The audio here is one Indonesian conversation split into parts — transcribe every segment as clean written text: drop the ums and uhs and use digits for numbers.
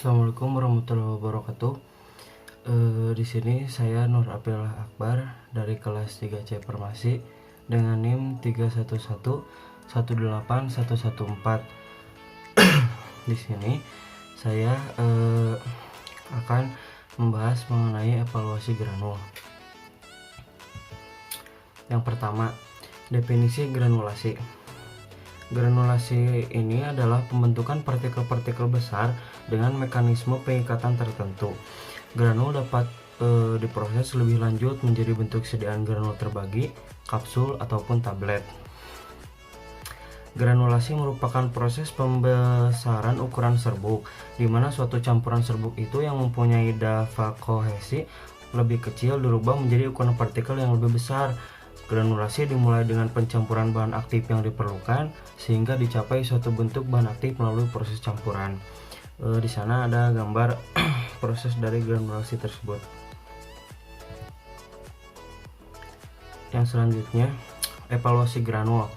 Assalamualaikum warahmatullahi wabarakatuh. Di sini saya Nur Abdullah Akbar dari kelas 3C Farmasi dengan NIM 311181114. Di sini saya akan membahas mengenai evaluasi granul. Yang pertama, definisi granulasi. Granulasi ini adalah pembentukan partikel-partikel besar dengan mekanisme pengikatan tertentu. Granul dapat diproses lebih lanjut menjadi bentuk sediaan granul terbagi, kapsul, ataupun tablet. Granulasi merupakan proses pembesaran ukuran serbuk, di mana suatu campuran serbuk itu yang mempunyai dava kohesi lebih kecil dirubah menjadi ukuran partikel yang lebih besar. Granulasi dimulai dengan pencampuran bahan aktif yang diperlukan sehingga dicapai suatu bentuk bahan aktif melalui proses campuran. Di sana ada gambar proses dari granulasi tersebut. Yang selanjutnya, evaluasi granul.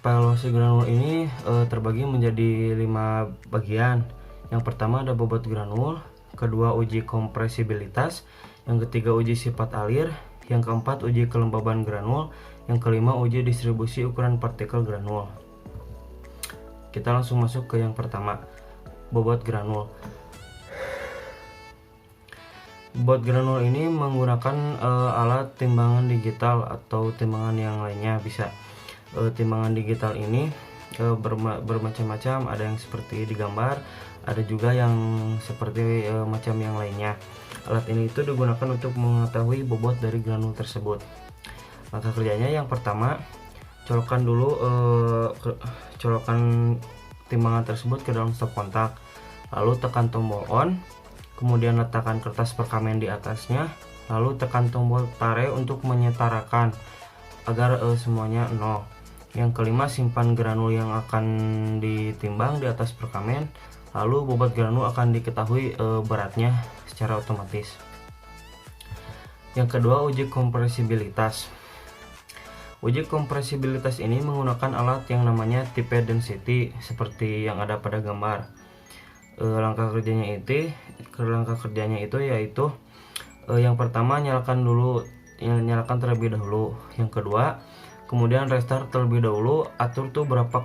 Evaluasi granul ini terbagi menjadi 5 bagian. Yang pertama ada bobot granul, kedua uji kompresibilitas, yang ketiga uji sifat alir, yang keempat uji kelembaban granul, yang kelima uji distribusi ukuran partikel granul. Kita langsung masuk ke yang pertama, bobot granul. Bobot granul ini menggunakan alat timbangan digital atau timbangan yang lainnya bisa. Timbangan digital ini bermacam-macam, ada yang seperti digambar, ada juga yang seperti macam yang lainnya. Alat ini itu digunakan untuk mengetahui bobot dari granul tersebut. Langkah kerjanya yang pertama, colokan dulu colokan timbangan tersebut ke dalam stop kontak, lalu tekan tombol on, kemudian letakkan kertas perkamen di atasnya, lalu tekan tombol tare untuk menyetarakan agar semuanya 0. Yang kelima, simpan granul yang akan ditimbang di atas perkamen, lalu bobot granul akan diketahui beratnya secara otomatis. Yang kedua, uji kompresibilitas. Uji kompresibilitas ini menggunakan alat yang namanya type density seperti yang ada pada gambar. Langkah kerjanya itu yaitu yang pertama, nyalakan terlebih dahulu. Yang kedua, kemudian restart terlebih dahulu. Atur tuh berapa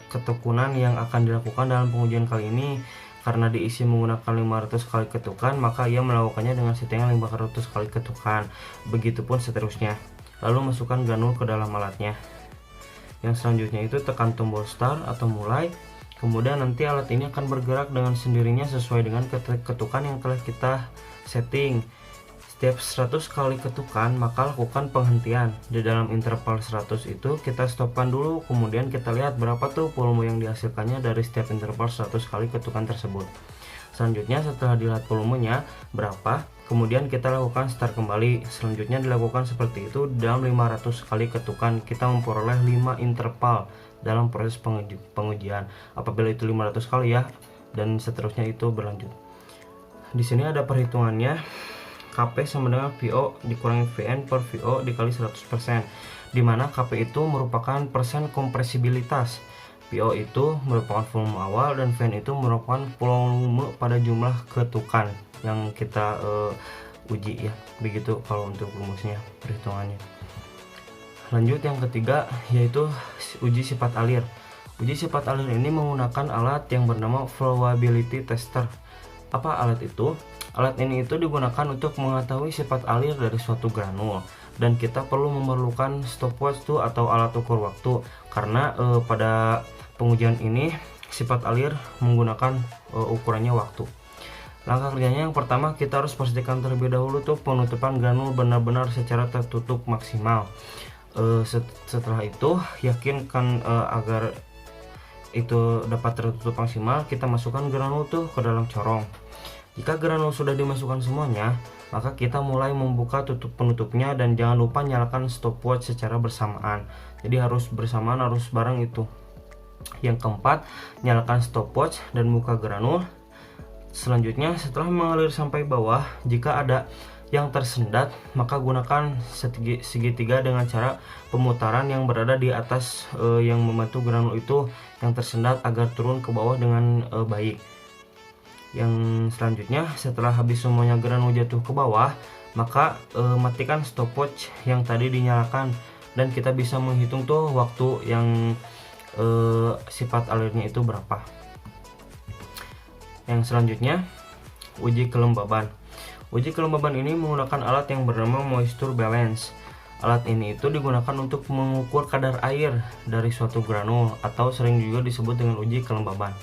ketekunan yang akan dilakukan dalam pengujian kali ini. Karena diisi menggunakan 500 kali ketukan, maka ia melakukannya dengan settingan 500 kali ketukan. Begitupun seterusnya. Lalu masukkan granul ke dalam alatnya. Yang selanjutnya itu tekan tombol start atau mulai. Kemudian nanti alat ini akan bergerak dengan sendirinya sesuai dengan ketukan yang telah kita setting. Setiap 100 kali ketukan, maka lakukan penghentian. Di dalam interval 100 itu kita stopkan dulu, kemudian kita lihat berapa tuh volume yang dihasilkannya dari setiap interval 100 kali ketukan tersebut. Selanjutnya setelah dilihat volumenya berapa, kemudian kita lakukan start kembali. Selanjutnya dilakukan seperti itu dalam 500 kali ketukan. Kita memperoleh 5 interval dalam proses pengujian. Apabila itu 500 kali ya, dan seterusnya itu berlanjut. Di sini ada perhitungannya. KP sama dengan VO dikurangi VN per VO dikali 100%, dimana KP itu merupakan persen kompresibilitas, VO itu merupakan volume awal, dan VN itu merupakan volume pada jumlah ketukan yang kita uji ya. Begitu kalau untuk rumusnya, perhitungannya. Lanjut yang ketiga, yaitu uji sifat alir. Uji sifat alir ini menggunakan alat yang bernama flowability tester. Apa alat itu? Alat ini itu digunakan untuk mengetahui sifat alir dari suatu granul, dan kita perlu memerlukan stopwatch tuh atau alat ukur waktu, karena pada pengujian ini sifat alir menggunakan ukurannya waktu. Langkah kerjanya yang pertama, kita harus pastikan terlebih dahulu tuh penutupan granul benar-benar secara tertutup maksimal. Setelah itu yakinkan agar itu dapat tertutup maksimal, kita masukkan granul tuh ke dalam corong. Jika granul sudah dimasukkan semuanya, maka kita mulai membuka tutup penutupnya, dan jangan lupa nyalakan stopwatch secara bersamaan. Jadi harus bersamaan, harus bareng itu. Yang keempat, nyalakan stopwatch dan buka granul. Selanjutnya, setelah mengalir sampai bawah, jika ada yang tersendat, maka gunakan segitiga dengan cara pemutaran yang berada di atas yang membantu granul itu yang tersendat agar turun ke bawah dengan baik. Yang selanjutnya, setelah habis semuanya granul jatuh ke bawah, maka matikan stopwatch yang tadi dinyalakan, dan kita bisa menghitung tuh waktu yang sifat alirnya itu berapa. Yang selanjutnya, uji kelembaban. Uji kelembaban ini menggunakan alat yang bernama moisture balance. Alat ini itu digunakan untuk mengukur kadar air dari suatu granul, atau sering juga disebut dengan uji kelembaban.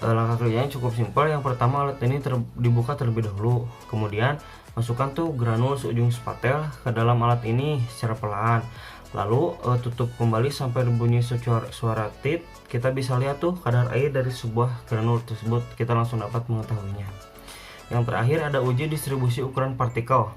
Langkah kerjanya cukup simpel. Yang pertama, alat ini dibuka terlebih dahulu, kemudian masukkan tuh granul seujung spatel ke dalam alat ini secara pelan, lalu tutup kembali sampai berbunyi suara tit. Kita bisa lihat tuh kadar air dari sebuah granul tersebut, kita langsung dapat mengetahuinya. Yang terakhir, ada uji distribusi ukuran partikel.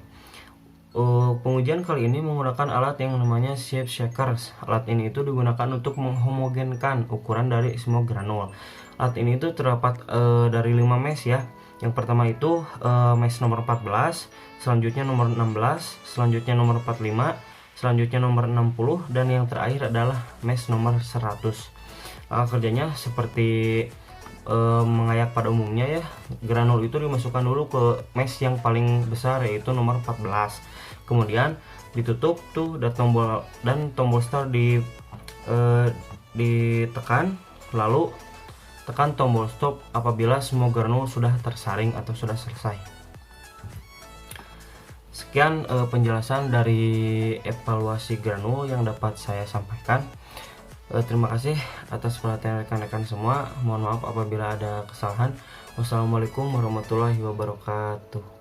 Pengujian kali ini menggunakan alat yang namanya shape shakers. Alat ini itu digunakan untuk menghomogenkan ukuran dari semua granul. Alat ini itu terdapat dari 5 mesh ya. Yang pertama itu mesh nomor 14, selanjutnya nomor 16, selanjutnya nomor 45, selanjutnya nomor 60, dan yang terakhir adalah mesh nomor 100. Kerjanya seperti mengayak pada umumnya ya. Granul itu dimasukkan dulu ke mesh yang paling besar, yaitu nomor 14. Kemudian ditutup tuh, dan tombol start ditekan, lalu tekan tombol stop apabila semua granul sudah tersaring atau sudah selesai. Sekian penjelasan dari evaluasi granul yang dapat saya sampaikan. Terima kasih atas perhatian rekan-rekan semua. Mohon maaf apabila ada kesalahan. Wassalamualaikum warahmatullahi wabarakatuh.